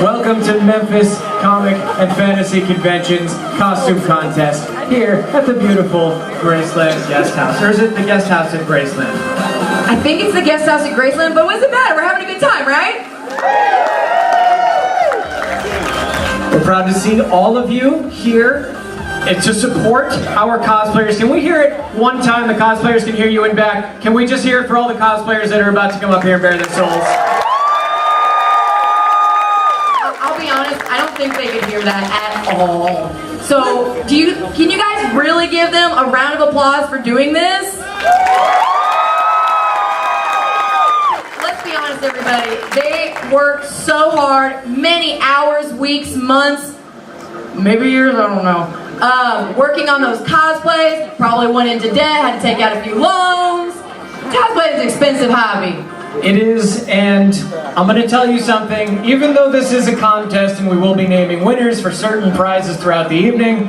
Welcome to Memphis Comic and Fantasy Convention's costume contest here at the beautiful Graceland Guest House. Or is it the guest house at Graceland? I think it's the guest house at Graceland, but what's the matter? We're having a good time, right? We're proud to see all of you here and to support our cosplayers. Can we hear it one time? The cosplayers can hear you in back. Can we just hear it for all the cosplayers that are about to come up here and bare their souls? I'll be honest, I don't think they could hear that at all. So, can you guys really give them a round of applause for doing this? Let's be honest, everybody. They worked so hard, many hours, weeks, months, maybe years, I don't know. Working on those cosplays, probably went into debt, had to take out a few loans. Cosplay is an expensive hobby. It is, and I'm going to tell you something. Even though this is a contest and we will be naming winners for certain prizes throughout the evening,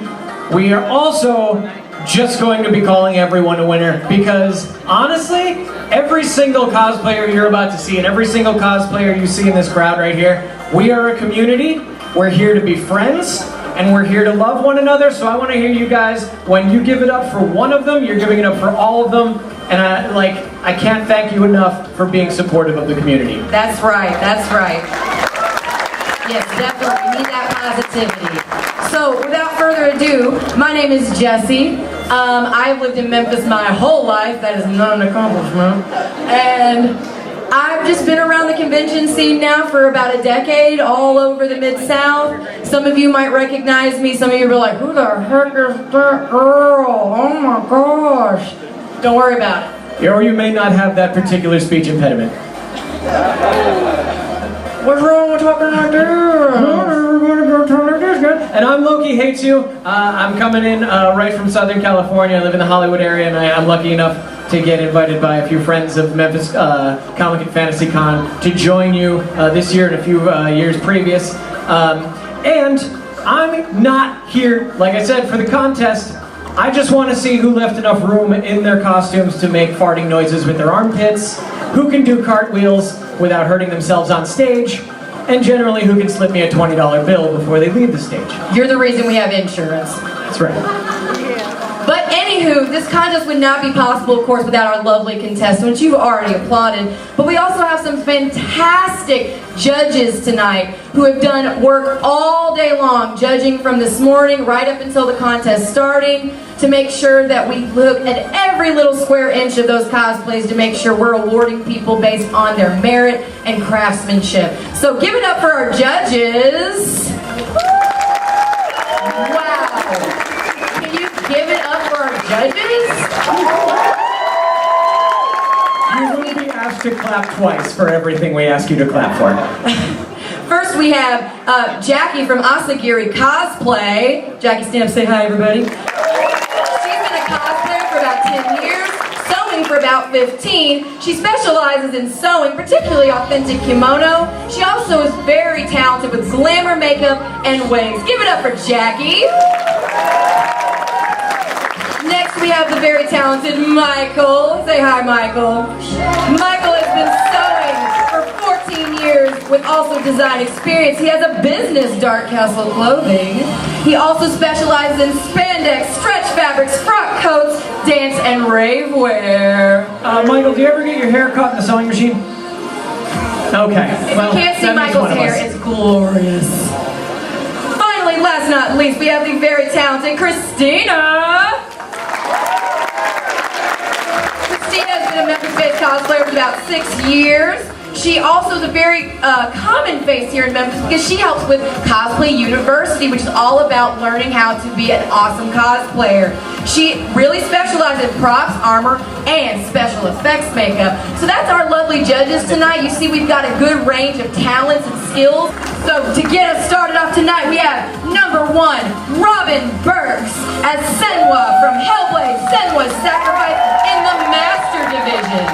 we are also just going to be calling everyone a winner because, honestly, every single cosplayer you're about to see and every single cosplayer you see in this crowd right here, we are a community. We're here to be friends. And we're here to love one another, so I want to hear you guys. When you give it up for one of them, you're giving it up for all of them. And I can't thank you enough for being supportive of the community. That's right, that's right. Yes, definitely, we need that positivity. So, without further ado, my name is Jessie. I've lived in Memphis my whole life. That is not an accomplishment. And I've just been around the convention scene now for about a decade, all over the Mid-South. Some of you might recognize me, some of you are like, who the heck is that girl? Oh my gosh. Don't worry about it. Or you may not have that particular speech impediment. What's wrong with talking like this? And I'm Loki Hates You. I'm coming in right from Southern California. I live in the Hollywood area, and I'm lucky enough to get invited by a few friends of Memphis Comic and Fantasy Con to join you this year and a few years previous. And I'm not here, like I said, for the contest. I just want to see who left enough room in their costumes to make farting noises with their armpits, who can do cartwheels without hurting themselves on stage, and generally who can slip me a $20 bill before they leave the stage. You're the reason we have insurance. That's right. But anywho, this contest would not be possible, of course, without our lovely contestants. You've already applauded. But we also have some fantastic judges tonight who have done work all day long, judging from this morning right up until the contest starting, to make sure that we look at every little square inch of those cosplays to make sure we're awarding people based on their merit and craftsmanship. So give it up for our judges. Wow. Can you give it up for our judges? You will be asked to clap twice for everything we ask you to clap for. First we have Jackie from Asagiri Cosplay. Jackie, stand up, say hi everybody. She's been a cosplayer for about 10 years, sewing for about 15. She specializes in sewing, particularly authentic kimono. She also is very talented with glamour makeup and wigs. Give it up for Jackie. Next we have the very talented Michael. Say hi, Michael. Michael has been sewing for 14 years with also design experience. He has a business, Dark Castle Clothing. He also specializes in spandex, stretch fabrics, frock coats, dance, and rave wear. Michael, do you ever get your hair caught in the sewing machine? Okay. If you can't see Michael's hair, it's glorious. Finally, last but not least, we have the very talented Christina. Christina has been a Memphis-based cosplayer for about 6 years. She also is a very common face here in Memphis because she helps with Cosplay University, which is all about learning how to be an awesome cosplayer. She really specializes in props, armor, and special effects makeup. So that's our lovely judges tonight. You see we've got a good range of talents and skills. So to get us started off tonight, we have number 1, Robin Burks as Senwa from Hellblade: Senwa's Sacrifice in the Master Division.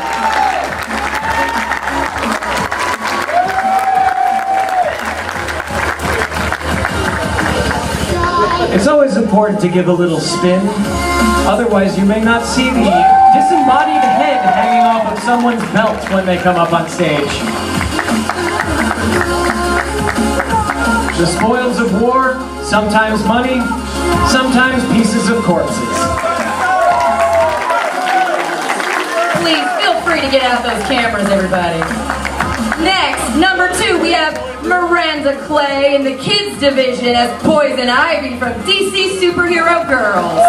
It's always important to give a little spin, otherwise you may not see the disembodied head hanging off of someone's belt when they come up on stage. The spoils of war, sometimes money, sometimes pieces of corpses. Please feel free to get out those cameras, everybody. Next, number 2, we have Miranda Clay in the kids division as Poison Ivy from DC Superhero Girls.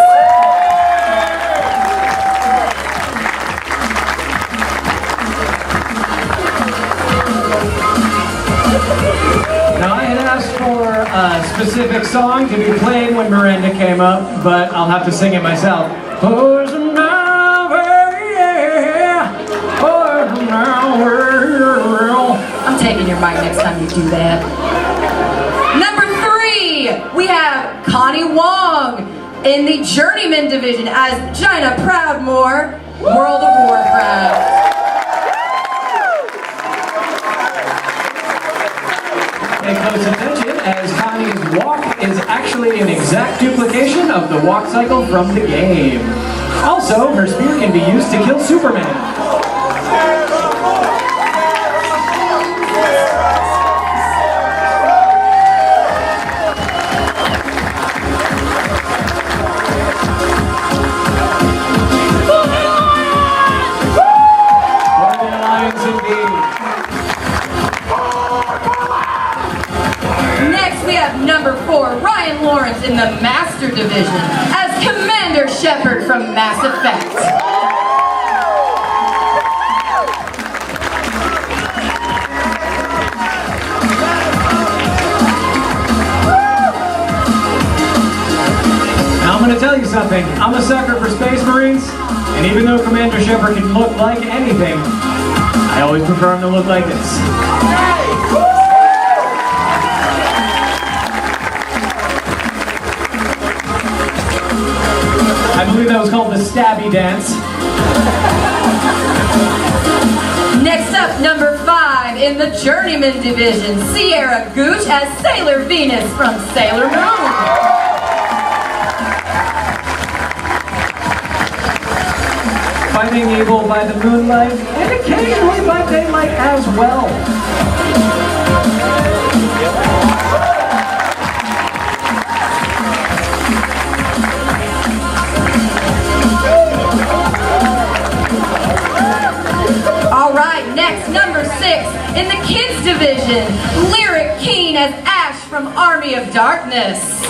Now, I had asked for a specific song to be played when Miranda came up, but I'll have to sing it myself. Poison Ivy, yeah, Poison Ivy. I'm taking your mic next time you do that. Number 3, we have Connie Wong in the Journeyman division as Gina Proudmoore, World of Warcraft. Pay close attention, as Connie's walk is actually an exact duplication of the walk cycle from the game. Also, her spear can be used to kill Superman. Number 4, Ryan Lawrence in the Master Division as Commander Shepard from Mass Effect. Now I'm going to tell you something. I'm a sucker for Space Marines, and even though Commander Shepard can look like anything, I always prefer him to look like this. I believe that was called the Stabby Dance. Next up, number 5 in the Journeyman division, Sierra Gooch as Sailor Venus from Sailor Moon. Fighting evil by the moonlight, and occasionally by daylight as well. Alright, next, number 6 in the kids division, Lyric Keen as Ash from Army of Darkness.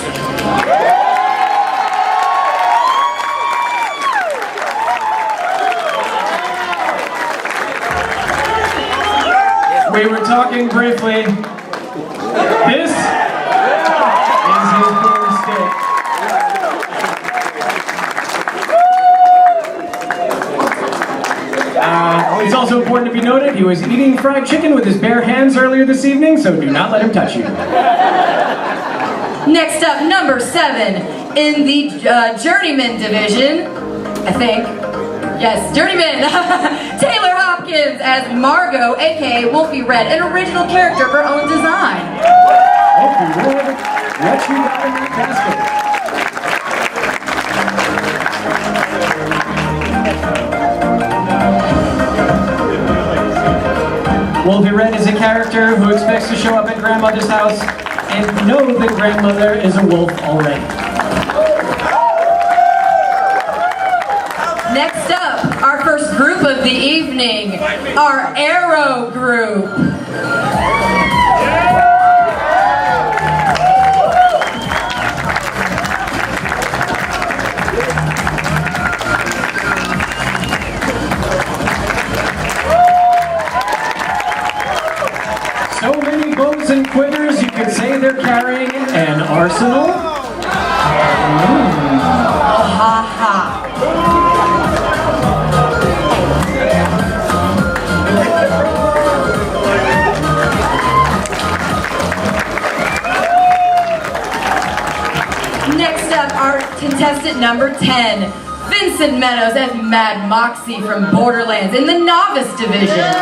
We were talking briefly. This is his boomstick. It's also important to be noted, he was eating fried chicken with his bare hands earlier this evening, so do not let him touch you. Next up, number 7 in the Journeyman division, I think. Yes, Journeyman. Taylor Hopkins as Margot, aka Wolfie Red, an original character of her own design. Wolfie Red, what you got in that basket? Wolfie Red is a character who expects to show up at grandmother's house and know that grandmother is a wolf already. Next up, our first group of the evening, our Arrow group. So many bows and quivers, you could say they're carrying an arsenal. Ha ha. Next up, our contestant number 10, Vincent Meadows as Mad Moxie from Borderlands in the Novice Division.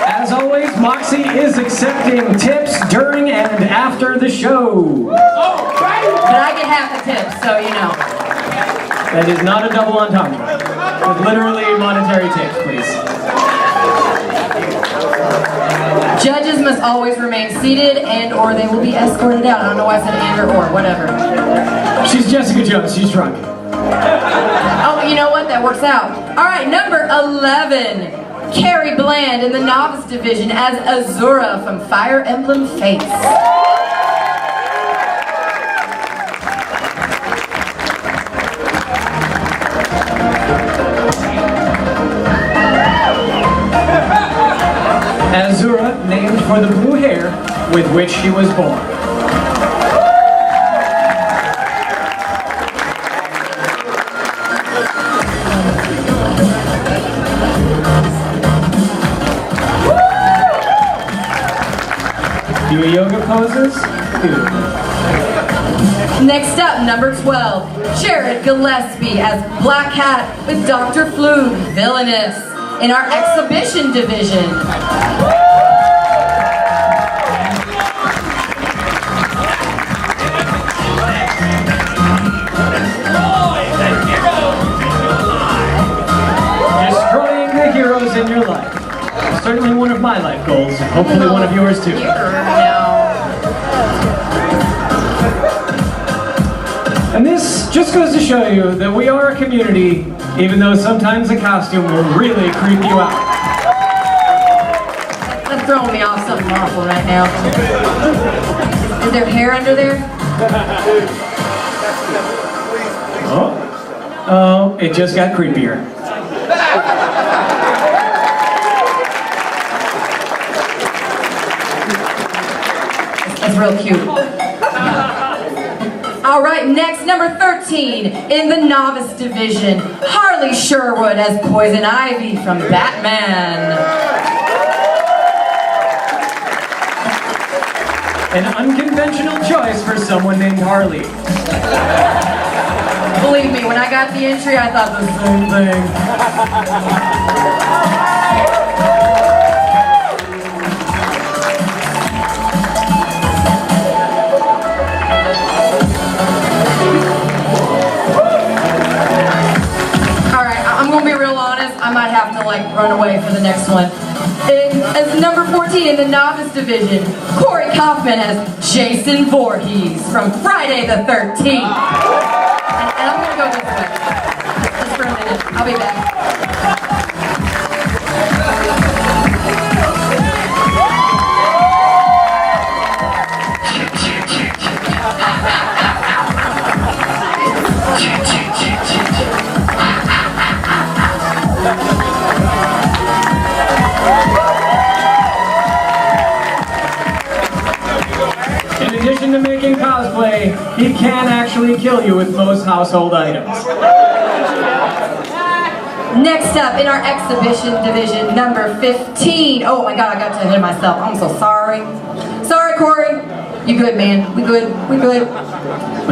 As always, Moxie is accepting tips during and after the show. But I get half the tips, so you know. That is not a double entendre. With literally monetary tips, please. Judges must always remain seated and or they will be escorted out. I don't know why I said and or whatever. She's Jessica Jones, she's drunk. Oh, you know what? That works out. All right, number 11. Carrie Bland in the novice division as Azura from Fire Emblem Fates. Azura, named for the blue hair with which she was born. Do yoga poses? Next up, number 12, Jared Gillespie as Black Hat with Dr. Fluke, Villainous, in our exhibition division. Destroying the heroes in your life. Certainly one of my life goals, hopefully one of yours too. And this just goes to show you that we are a community, even though sometimes a costume will really creep you out. That's throwing me off something awful right now. Is there hair under there? Oh, it just got creepier. That's real cute. All right, next, number 13, in the novice division, Harley Sherwood as Poison Ivy from Batman. An unconventional choice for someone named Harley. Believe me, when I got the entry, I thought the same thing. I might have to run away for the next one. As number 14 in the novice division, Corey Kaufman as Jason Voorhees from Friday the 13th. And I'm gonna go this way, just for a minute. I'll be back. In addition to making cosplay, he can actually kill you with most household items. Next up in our exhibition division, number 15. Oh my God, I got to hit myself. I'm so sorry. Sorry, Corey. You good, man? We good? We good?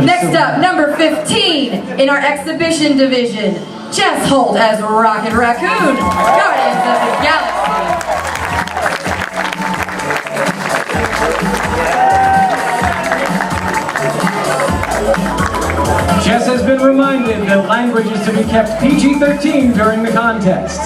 Next up, number 15 in our exhibition division, Jess Holt as Rocket Raccoon, Guardians of the Galaxy. Jess has been reminded that language is to be kept PG-13 during the contest.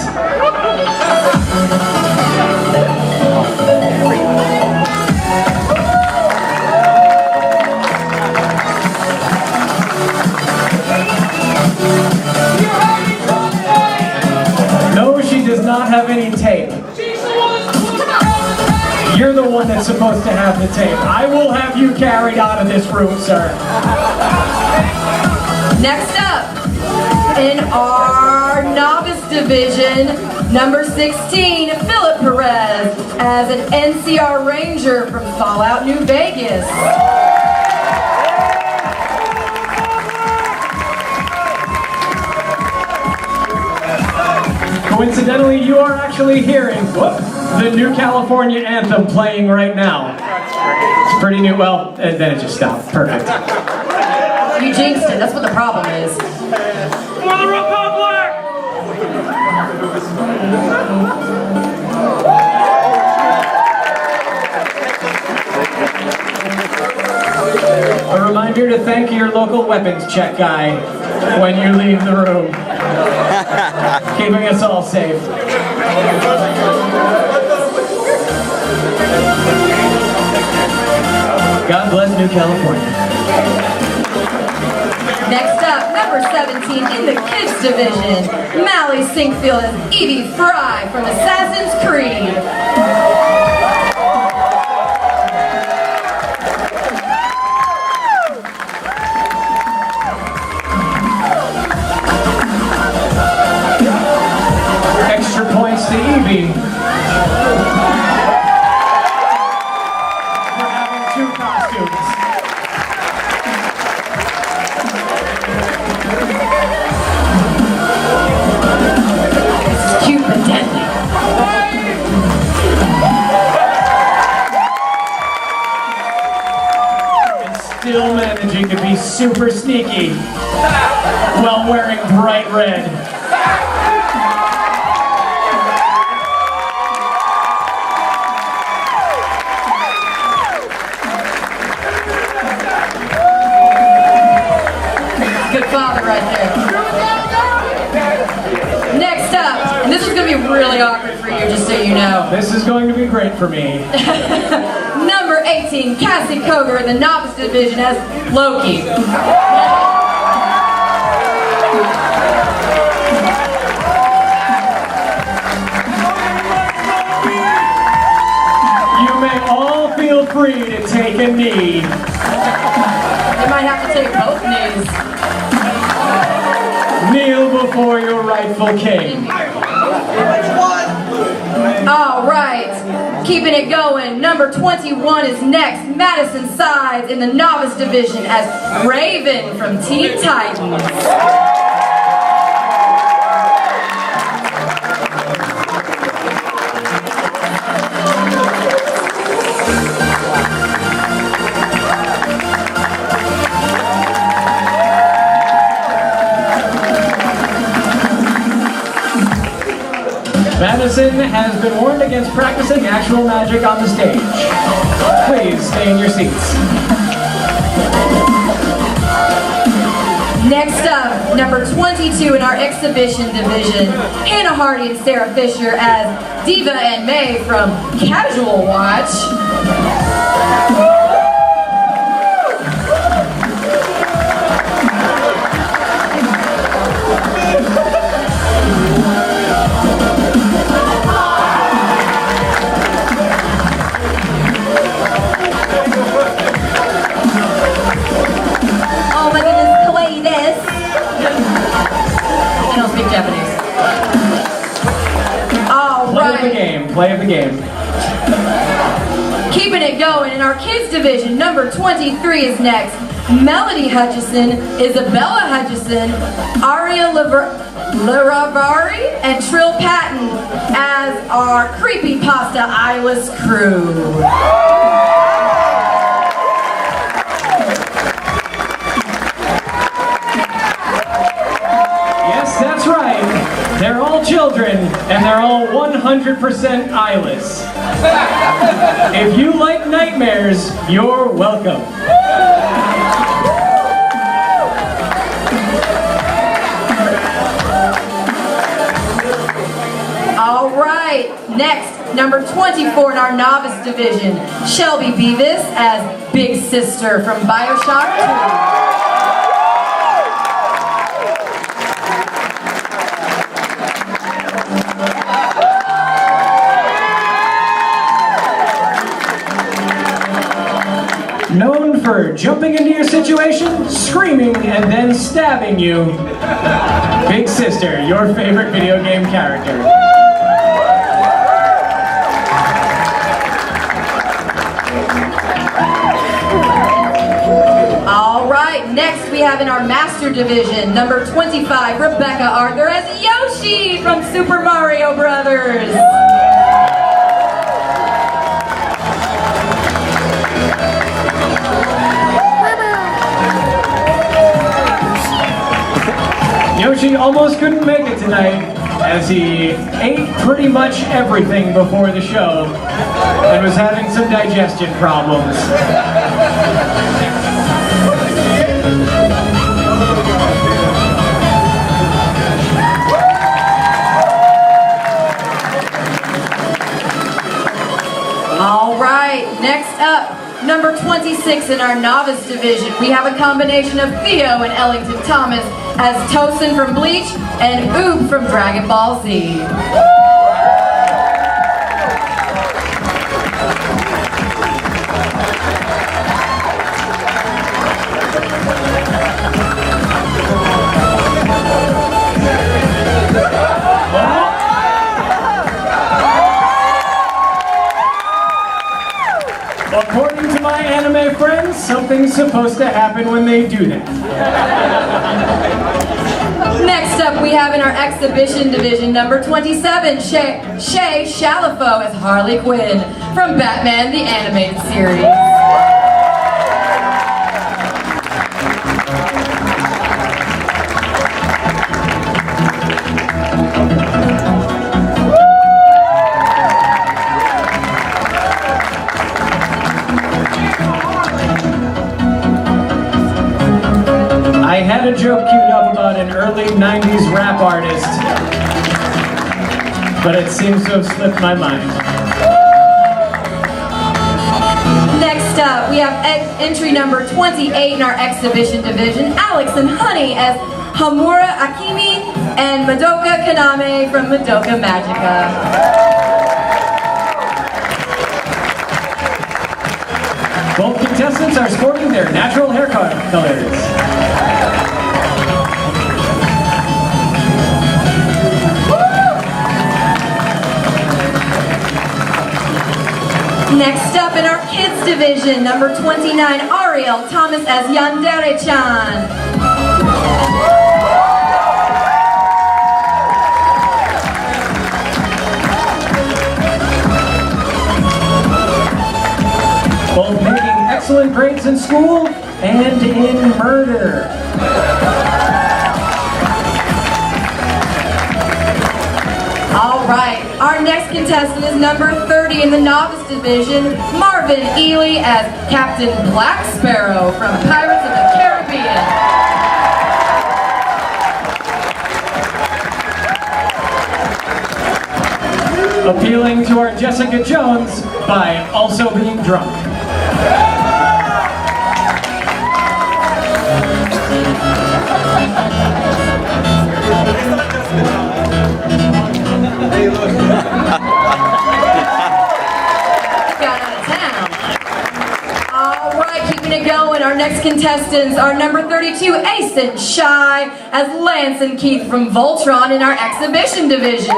No, she does not have any tape. You're the one that's supposed to have the tape. I will have you carried out of this room, sir. Next up, in our novice division, number 16, Philip Perez as an NCR Ranger from Fallout, New Vegas. Coincidentally, you are actually hearing the new California anthem playing right now. It's pretty new. Well, and then it just stopped. Perfect. You jinxed it. That's what the problem is. For the Republic! A reminder to thank your local weapons check guy when you leave the room. Keeping us all safe. God bless New California. Next up, number 17 in the kids division, Mally Sinkfield as Evie Fry from Assassin's Creed. Extra points to Evie for having two costumes. It's cute but deadly. And still managing to be super sneaky while wearing bright red. Good father right there. Next up, and this is going to be really awkward for you, just so you know. This is going to be great for me. Number 18, Cassie Koger in the novice division as Loki. You may all feel free to take a knee. You might have to take both knees. Kneel before your rightful king. All right, keeping it going. Number 21 is next, Madison Sides in the novice division as Raven from Teen Titans. Madison has been warned against practicing actual magic on the stage. Please stay in your seats. Next up, number 22 in our exhibition division, Hannah Hardy and Sarah Fisher as Diva and May from Casual Watch. Oh my goodness, kawaii desu. I don't speak Japanese. All Play of the right. game. Play of the game. Keeping it going in our kids division, number 23 is next. Melody Hutchison, Isabella Hutchison, Aria Laravari, and Trill Patton as our Creepypasta Eyeless crew. Yes, that's right. They're all children, and they're all 100% eyeless. If you like nightmares, you're welcome. All right, next, number 24 in our novice division, Shelby Beavis as Big Sister from BioShock 2. Known for jumping into your situation, screaming, and then stabbing you, Big Sister, your favorite video game character. All right, next we have in our master division, number 25, Rebecca Arthur as Yoshi from Super Mario Brothers. Yoshi almost couldn't make it tonight as he ate pretty much everything before the show and was having some digestion problems. All right, next up, number 26 in our novice division, we have a combination of Theo and Ellington Thomas as Tosin from Bleach and Oob from Dragon Ball Z. According to my anime friends, something's supposed to happen when they do that. Next up, we have in our exhibition division, number 27, Shay Shalafo as Harley Quinn from Batman the Animated Series. I had a joke queued up about an early 90s rap artist, but it seems to have slipped my mind. Next up, we have entry number 28 in our exhibition division, Alex and Honey as Hamura Akimi and Madoka Kaname from Madoka Magica. Both contestants are sporting their natural hair colors. Next up in our kids division, number 29, Ariel Thomas as Yandere-chan. Both making excellent grades in school and in murder. All right, our next contestant is number 30 in the novice division, Marvin Ely as Captain Black Sparrow from Pirates of the Caribbean. Appealing to our Jessica Jones by also being drunk. Got out of town. All right, keeping it going. Our next contestants are number 32, Asen Shy as Lance and Keith from Voltron in our exhibition division.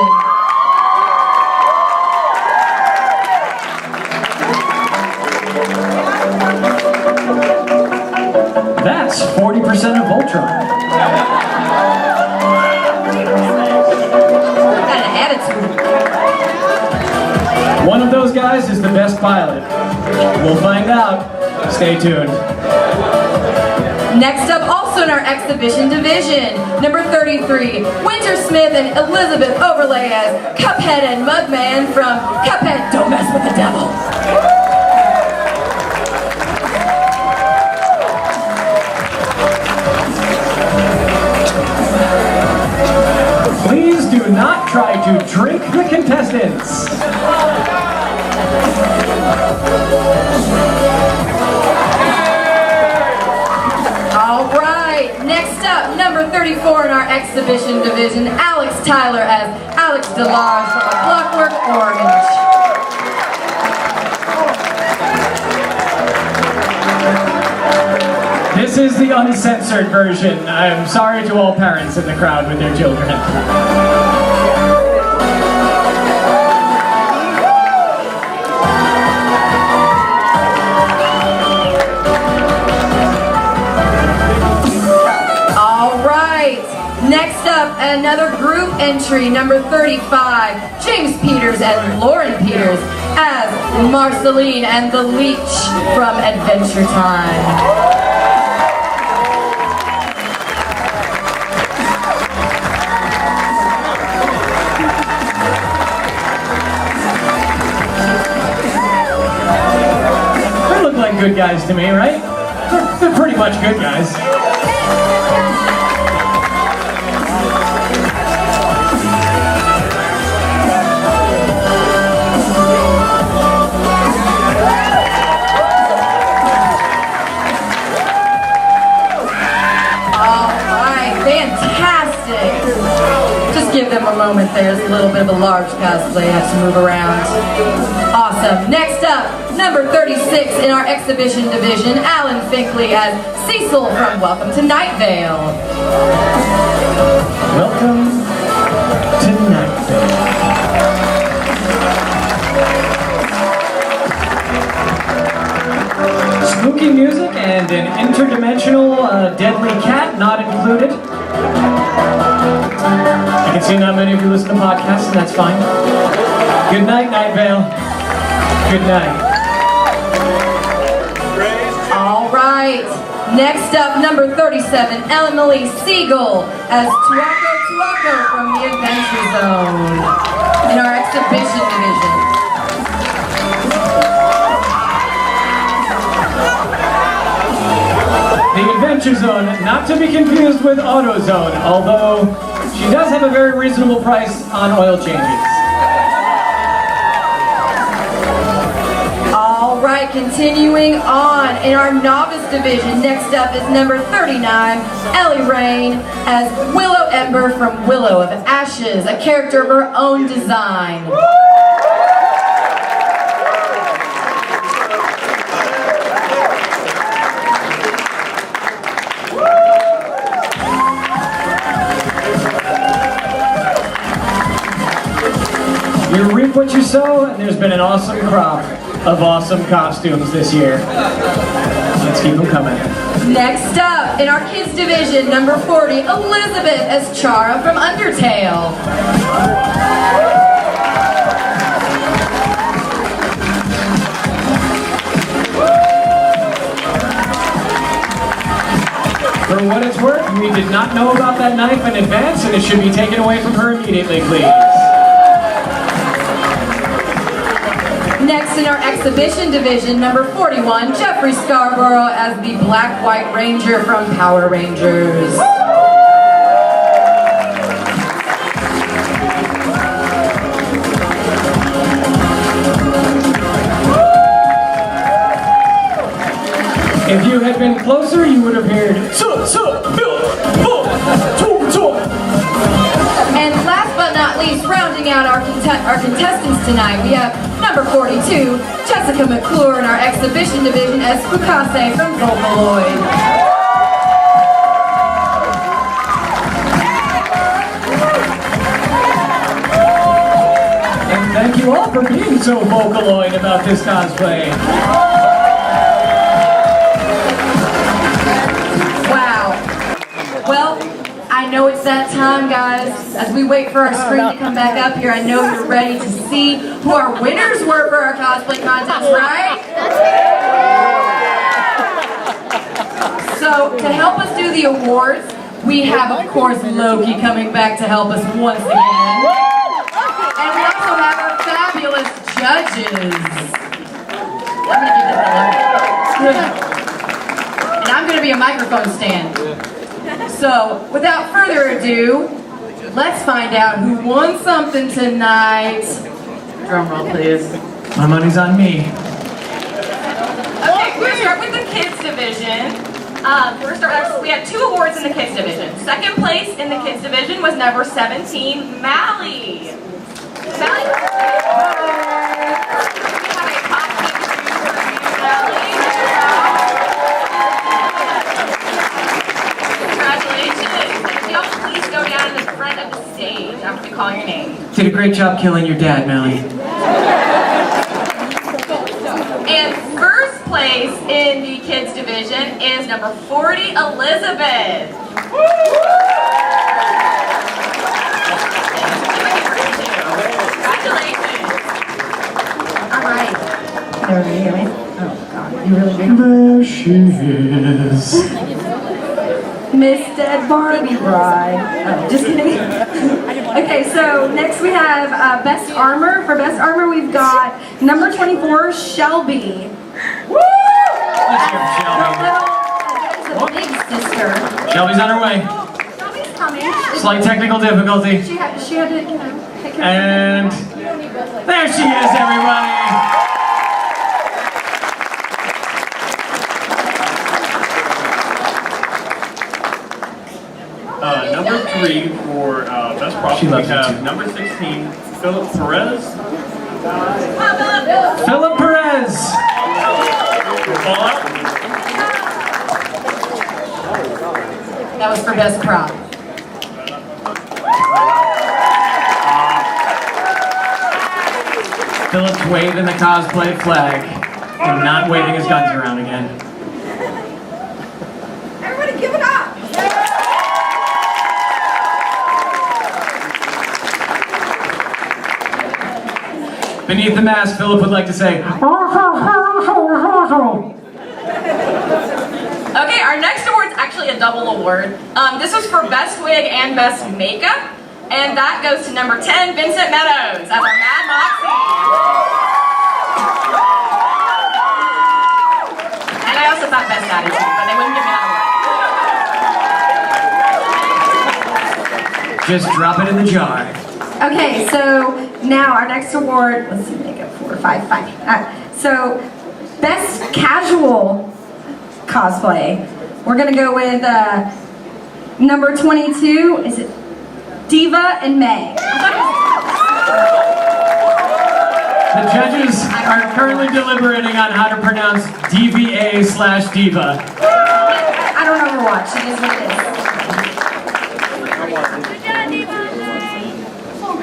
That's 40% of Voltron. Got an attitude. One of those guys is the best pilot. We'll find out. Stay tuned. Next up, also in our exhibition division, number 33, Winter Smith and Elizabeth Overlay as Cuphead and Mugman from Cuphead, Don't Mess with the Devil. Please do not try to drink the contestants. All right, next up, number 34 in our exhibition division, Alex Tyler as Alex DeLars from A Clockwork Orange. This is the uncensored version. I'm sorry to all parents in the crowd with their children. All right, next up, another group entry, number 35, James Peters and Lauren Peters as Marceline and the Leech from Adventure Time. Good guys to me, right? They're pretty much good guys. give them a moment there. It's a little bit of a large cosplay. Have to move around. Awesome. Next up, number 36 in our exhibition division, Alan Finkley as Cecil from Welcome to Night Vale. Welcome to Night Vale. Spooky music and an interdimensional deadly cat not included. I can see not many of you listen to podcasts, and that's fine. Good night, Night Vale. Good night. All right. Next up, number 37, Emily Siegel as Tuaco from the Adventure Zone in our exhibition division. The Adventure Zone, not to be confused with AutoZone, although she does have a very reasonable price on oil changes. All right, continuing on in our novice division, next up is number 39, Ellie Rain as Willow Ember from Willow of Ashes, a character of her own design. You reap what you sow, and there's been an awesome crop of awesome costumes this year. Let's keep them coming. Next up, in our kids division, number 40, Elizabeth as Chara from Undertale. For what it's worth, we did not know about that knife in advance, and it should be taken away from her immediately, please. Next in our exhibition division, number 41, Jeffrey Scarborough as the Black White Ranger from Power Rangers. If you had been closer, you would have heard. And last but not least, rounding out our contestants tonight, we have number 42, Jessica McClure in our exhibition division as Fukase from Vocaloid. And thank you all for being so Vocaloid about this cosplay. Wow. Well, I know it's that time, guys. As we wait for our screen to come back up here, I know you're ready to see who our winners were for our cosplay contest, right? So, to help us do the awards, we have, of course, Loki coming back to help us once again. And we also have our fabulous judges. I'm going to give this to Loki. And I'm going to be a microphone stand. So, without further ado, let's find out who won something tonight. Drum roll, please. My money's on me. Okay, we're gonna start with the kids division. We had 2 awards in the kids division. Second place in the kids division was number 17, Mally. Mally. We have a costume for you, Mally. Congratulations. If y'all please go down to the front of the stage after we call your name. Did a great job killing your dad, Melly. And first place in the kids division is number 40, Elizabeth. Congratulations. All right. Everybody hear me? Oh, God. You really big. There she is. Miss Dead Barbie Bride. Oh, just kidding. Okay, so next we have Best Armor. For Best Armor, we've got number 24, Shelby. Woo! Let's go, The big sister. Shelby's on her way. Shelby's coming. Slight technical difficulty. She had to, take care And there she is, everybody. Number 3 for best prop. She We loves you have too. number 16, Philip Perez. Philip Perez. Fallout. That was for best prop. Philip's waving the cosplay flag and not waving his guns around again. Everybody give it up! Beneath the mask, Philip would like to say, Okay, our next award's actually a double award. This was for best wig and best makeup, and that goes to number 10, Vincent Meadows, as our Mad Moxie. And I also thought best attitude, but they wouldn't give me that award. just drop it in the jar. Okay, so now our next award, let's see, makeup 4, 5, 5. So, best casual cosplay. We're gonna go with number 22. Is it Diva and May? The judges are currently deliberating on how to pronounce DVA/Diva. I don't overwatch. It is what it is.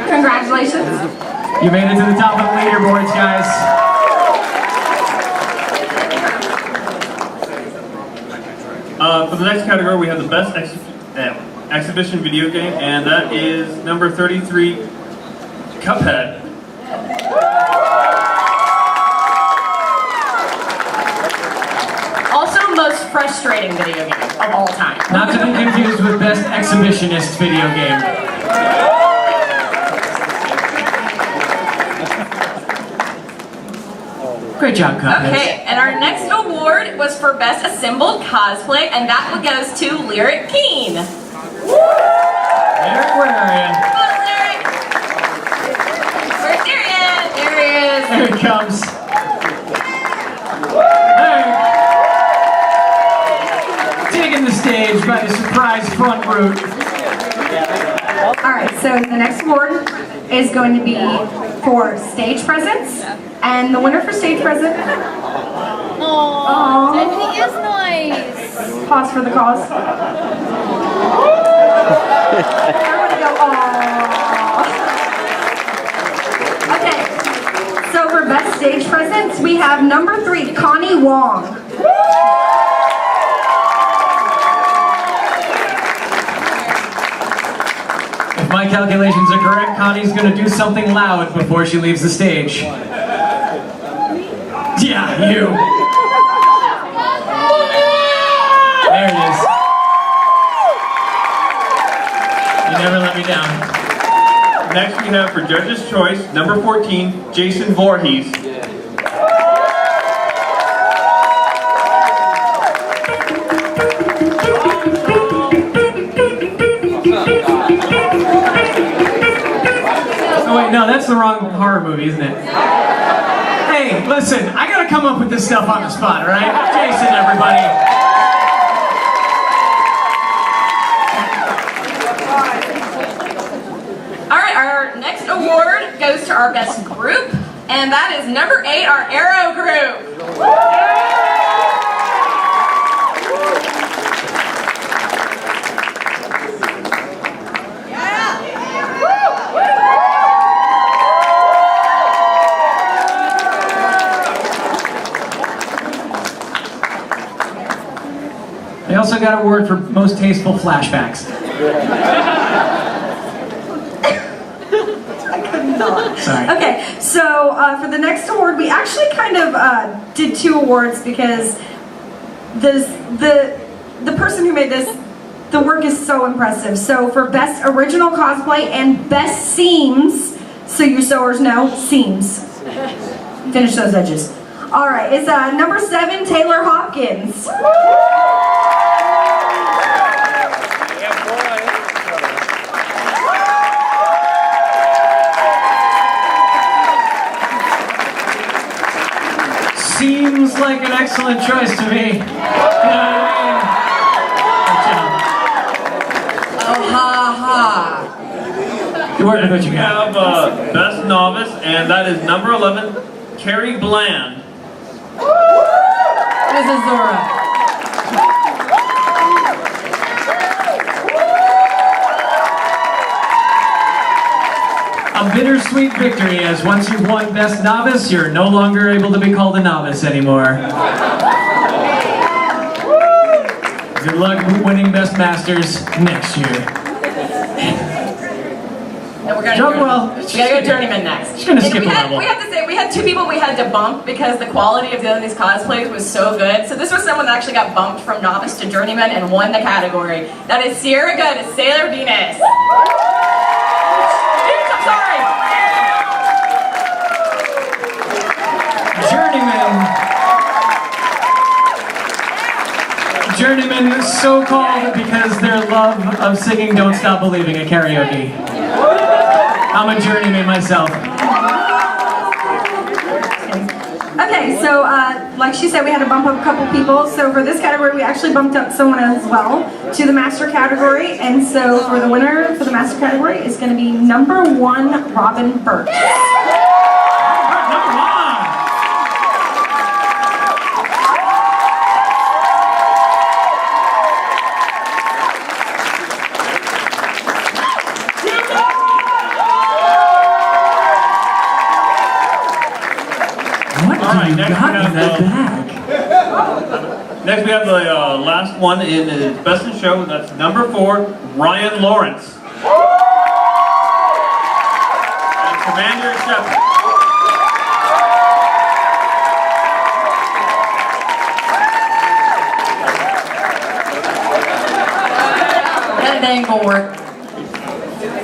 Congratulations. You made it to the top of the leaderboards, guys. For the next category, we have the best exhibition video game, and that is number 33, Cuphead. Also, most frustrating video game of all time. Not to be confused with best exhibitionist video game. Great job, Cuphead. Okay, and our next award was for best assembled cosplay, and that one goes to Lyric Keen. Eric, where are you? Come on, Lyric. Where's Darian? There he is. There he comes. Hey. Taking the stage by the surprise front route. Alright, so the next award is going to be for stage presence. And the winner for stage present. Oh, he is nice. Pause for the cause. Everybody go, aww. Okay, so for best stage presence, we have number 3, Connie Wong. If my calculations are correct, Connie's gonna do something loud before she leaves the stage. Yeah, you. There it is. You never let me down. Next, we have for Judge's Choice, number 14, Jason Voorhees. Oh wait, no, that's the wrong horror movie, isn't it? Hey, listen, I gotta come up with this stuff on the spot, alright? Jason, everybody. Alright, our next award goes to our best group, and that is number 8, our Arrow group. They also got an award for most tasteful flashbacks. Sorry. Okay, so for the next award, we actually kind of did 2 awards because the person who made this, the work is so impressive. So for best original cosplay and best seams, so you sewers know, seams. Finish those edges. All right, it's number 7, Taylor Hopkins. Seems like an excellent choice to me. Good job. Oh, ha, ha, You work with what you We got. have Best Novice, and that is number 11, Carrie Bland. Mrs. Zora. A bittersweet victory, as once you've won Best Novice, you're no longer able to be called a novice anymore. Good luck winning Best Masters next year. And we're gonna Jump do, well. We gotta go journeyman next. Just gonna And skip a level. We have to say we had two people we had to bump because the quality of these cosplays was so good. So this was someone that actually got bumped from novice to journeyman and won the category. That is Sierra Good as Sailor Venus. I'm sorry. Journeyman, so called because their love of singing Don't Stop Believing at karaoke. I'm a journeyman myself. Okay, so like she said, we had to bump up a couple people. So for this category, we actually bumped up someone as well to the master category. And so for the winner for the master category is going to be number 1, Robin Birch. Next we have the last one in the Best in Show. That's number 4, Ryan Lawrence. And Commander Shepard. That ain't gonna work.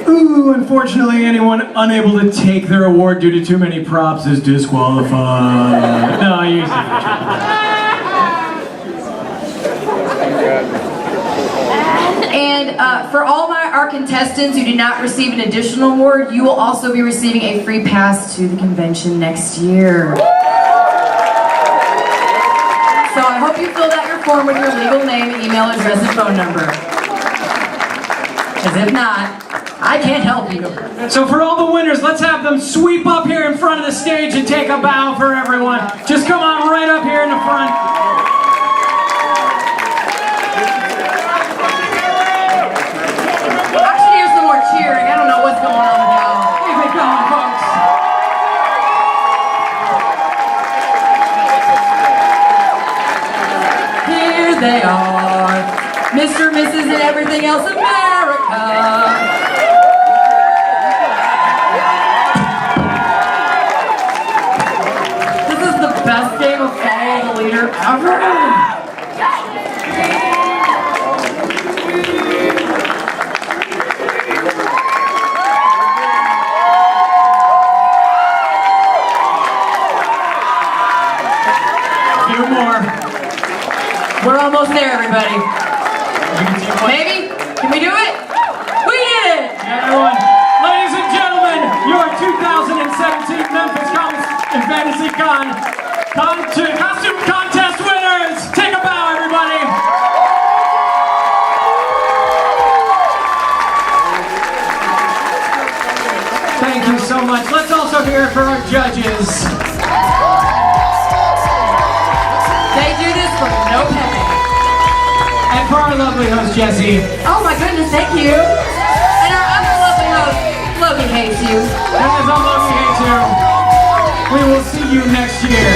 Ooh, unfortunately, anyone unable to take their award due to too many props is disqualified. No, I usually And for all our contestants who did not receive an additional award, you will also be receiving a free pass to the convention next year. So I hope you filled out your form with your legal name, email address, and phone number. Because if not, I can't help you. So for all the winners, let's have them sweep up here in front of the stage and take a bow for everyone. Just come on right up here in the front. I should hear some more cheering. I don't know what's going on with y'all. Keep it going, folks. Here they are, Mr., Mrs., and everything else America. This is the best game of Follow the Leader ever. Few more. We're almost there, everybody. Maybe? Can we do it? We did it! Everyone, ladies and gentlemen, your 2017 Memphis Comics and Fantasy Costume Contest winners! Take a bow, everybody! Thank you so much. Let's also hear it for our judges. They do this for no pay. And for our lovely host, Jesse. Oh my goodness, thank you. And our other lovely host, Logan hates you. Guys, I'm Logan H. We will see you next year.